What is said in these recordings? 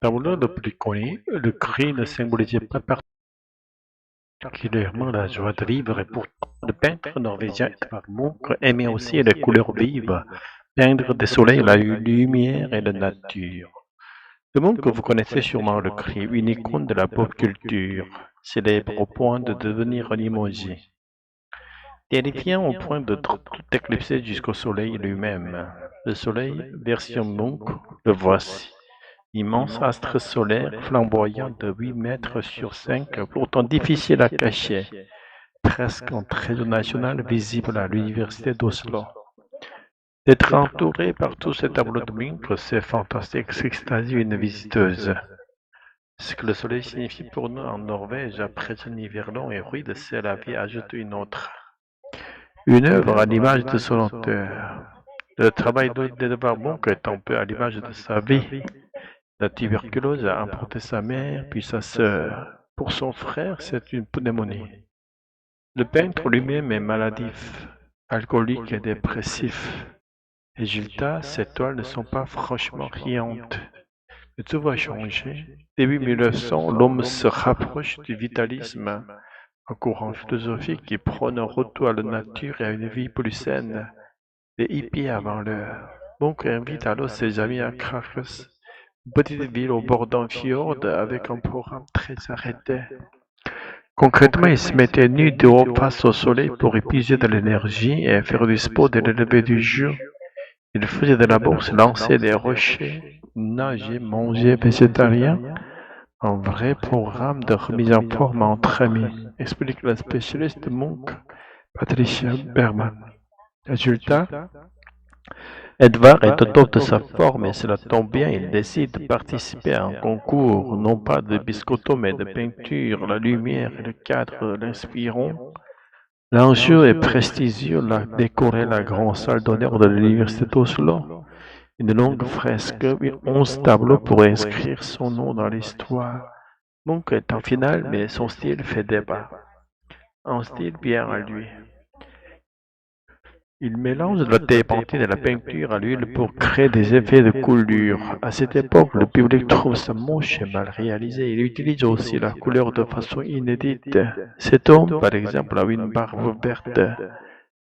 Tableau de Pliconi, le cri ne symbolisait pas particulièrement la joie de vivre et pourtant le peintre norvégien Edvard Munch aimait aussi les couleurs vives, peindre des soleils, la lumière et la nature. Le Munch que vous connaissez sûrement le cri, une icône de la pop culture, célèbre au point de devenir un emoji. Terrifiant au point de tout éclipser jusqu'au soleil lui-même. Le soleil, version Munch, le voici. Immense astre solaire flamboyant de 8 mètres sur 5, pourtant difficile à cacher, presque en trait national visible à l'université d'Oslo. D'être entouré par tous ces tableaux de Munch, c'est fantastique, s'extasie une visiteuse. Ce que le soleil signifie pour nous en Norvège après un hiver long et rude, c'est la vie, ajoute une autre. Une œuvre à l'image de son auteur. Le travail d'Edvard Munch est un peu à l'image de sa vie. La tuberculose a emporté sa mère, puis sa sœur. Pour son frère, c'est une pneumonie. Le peintre lui-même est maladif, alcoolique et dépressif. Résultat, ses toiles ne sont pas franchement riantes. Mais tout va changer. Début 1900, l'homme se rapproche du vitalisme, un courant philosophique qui prône un retour à la nature et à une vie plus saine. Les hippies avant l'heure. Munch invite alors ses amis à Krakus, une petite ville au bord d'un fjord avec un programme très arrêté. Concrètement, il se mettait nu dehors face au soleil pour épuiser de l'énergie et faire du sport dès le lever du jour. Il faisait de la bourse, lançait des rochers, nager, manger végétarien. Un vrai programme de remise en forme entre amis, explique la spécialiste Munch, Patricia Berman. Résultat, Edvard est au top de sa forme et cela tombe bien, il décide de participer à un concours, non pas de biscotto mais de peinture, la lumière et le cadre l'inspireront. L'enjeu est prestigieux, décorer la grande salle d'honneur de l'université d'Oslo. Une longue fresque, 11 tableaux pour inscrire son nom dans l'histoire. Munch est en finale, mais son style fait débat. Un style bien à lui. Il mélange la télépentina et la peinture à l'huile pour créer des effets de coulure. À cette époque, le public trouve ça moche et mal réalisé. Il utilise aussi la couleur de façon inédite. Cet homme, par exemple, a une barbe verte.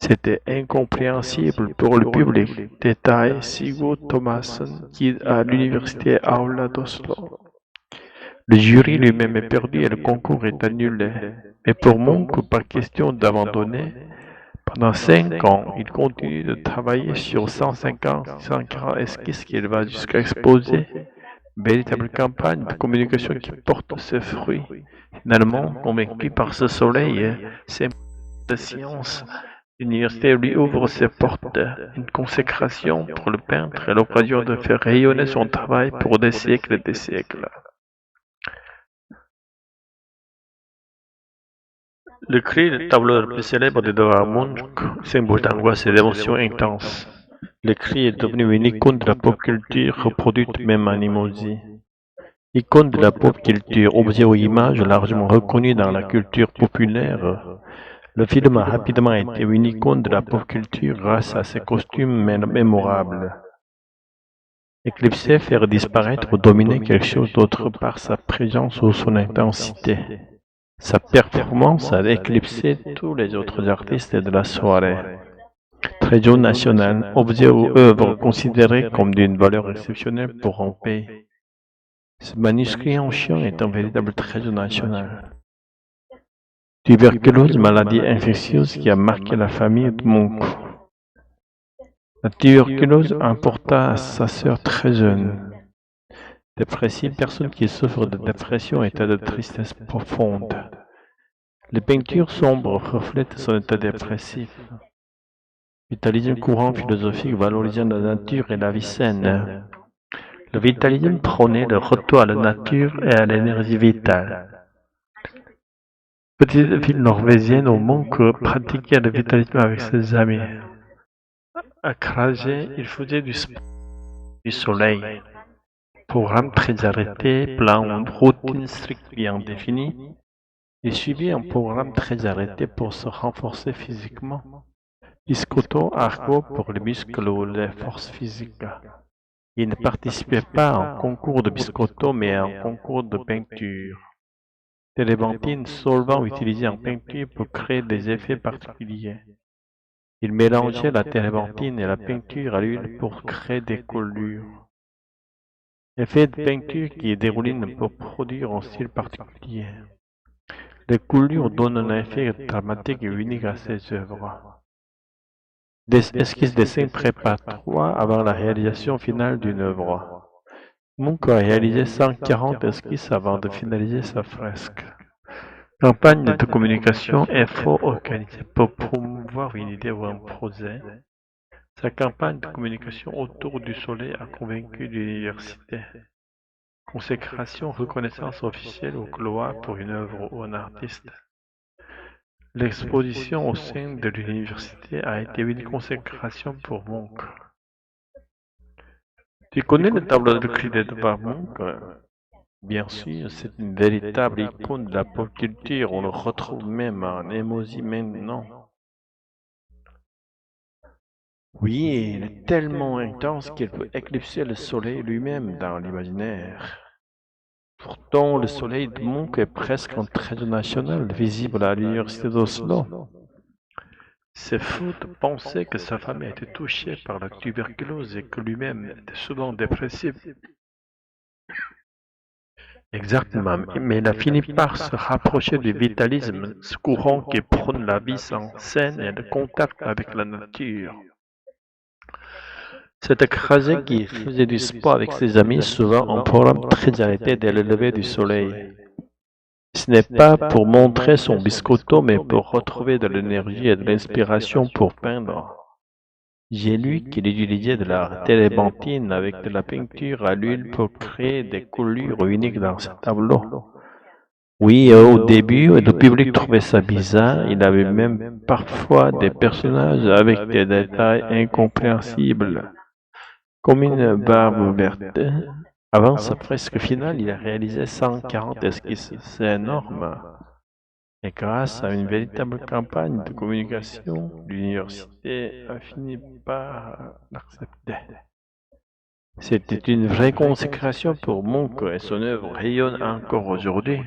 C'était incompréhensible pour le public. Détail Sigurd Thomassen, guide à l'université Aula d'Oslo. Le jury lui-même est perdu et le concours est annulé. Mais pour Munch, pas question d'abandonner. Pendant 5 ans, il continue de travailler sur 150 esquisses qu'il va jusqu'à exposer. Véritable campagne de communication qui porte ses fruits. Finalement, convaincu par ce soleil, ces de science, l'université lui ouvre ses portes. Une consécration pour le peintre et l'occasion de faire rayonner son travail pour des siècles et des siècles. Le cri, le tableau le plus célèbre d'Edvard Munch, symbole d'angoisse et d'émotion intense. Le cri est devenu une icône de la pop culture, reproduite même en emoji. Icône de la pop culture, objet ou image largement reconnu dans la culture populaire, le film a rapidement été une icône de la pop culture grâce à ses costumes mémorables. Éclipser, faire disparaître ou dominer quelque chose d'autre par sa présence ou son intensité. Sa performance a éclipsé tous les autres artistes de la soirée. Trésor national, objet ou œuvre considéré comme d'une valeur exceptionnelle pour un pays. Ce manuscrit ancien est un véritable trésor national. Tuberculose, maladie infectieuse qui a marqué la famille de Munch. La tuberculose importa sa sœur très jeune. Dépressive, personne qui souffre de dépression, état de tristesse profonde. Les peintures sombres reflètent son état dépressif. Vitalisme courant philosophique valorisant la nature et la vie saine. Le vitalisme prônait le retour à la nature et à l'énergie vitale. Petite ville norvégienne où Munch pratiquait le vitalisme avec ses amis. À Krage, il faisait du sport du soleil. Programme très arrêté, plan, routine stricte bien définie. Il suivit un programme très arrêté pour se renforcer physiquement. Biscotto, arco pour les muscles ou les forces physiques. Il ne participait pas à un concours de biscotto, mais à un concours de peinture. Térébenthine, solvant utilisé en peinture pour créer des effets particuliers. Il mélangeait la térébenthine et la peinture à l'huile pour créer des coulures. Effet de peinture qui est déroulé pour produire un style particulier. Les coulures donnent un effet dramatique et unique à ses œuvres. Des esquisses dessins préparatoires avant la réalisation finale d'une œuvre. Munch a réalisé 140 esquisses avant de finaliser sa fresque. Campagne de communication effort organisée pour promouvoir une idée ou un projet. Sa campagne de communication autour du soleil a convaincu l'université. Consécration, reconnaissance officielle ou gloire pour une œuvre ou un artiste. L'exposition au sein de l'université a été une consécration pour Munch. Tu connais le tableau de clé d'Edvard Munch? Bien sûr, c'est une véritable icône de la pop culture. On le retrouve même en émoji maintenant. Oui, il est tellement intense qu'il peut éclipser le soleil lui-même dans l'imaginaire. Pourtant, le soleil de Munch est presque un trait national visible à l'université d'Oslo. C'est fou de penser que sa famille a été touchée par la tuberculose et que lui-même était souvent dépressif. Exactement, mais il a fini par se rapprocher du vitalisme, ce courant qui prône la vie sans scène et le contact avec la nature. C'est écrasé qui faisait du sport avec ses amis, souvent en programme très arrêté dès le lever du soleil. Ce n'est pas pour montrer son biscotto, mais pour retrouver de l'énergie et de l'inspiration pour peindre. J'ai lu qu'il utilisait de la térébenthine avec de la peinture à l'huile pour créer des coulures uniques dans ses tableaux. Oui, au début, le public trouvait ça bizarre. Il avait même parfois des personnages avec des détails incompréhensibles, comme une barbe verte. Avant sa fresque finale, il a réalisé 140 esquisses. C'est énorme. Et grâce à une véritable campagne de communication, l'université a fini par l'accepter. C'était une vraie consécration pour Munch et son œuvre rayonne encore aujourd'hui.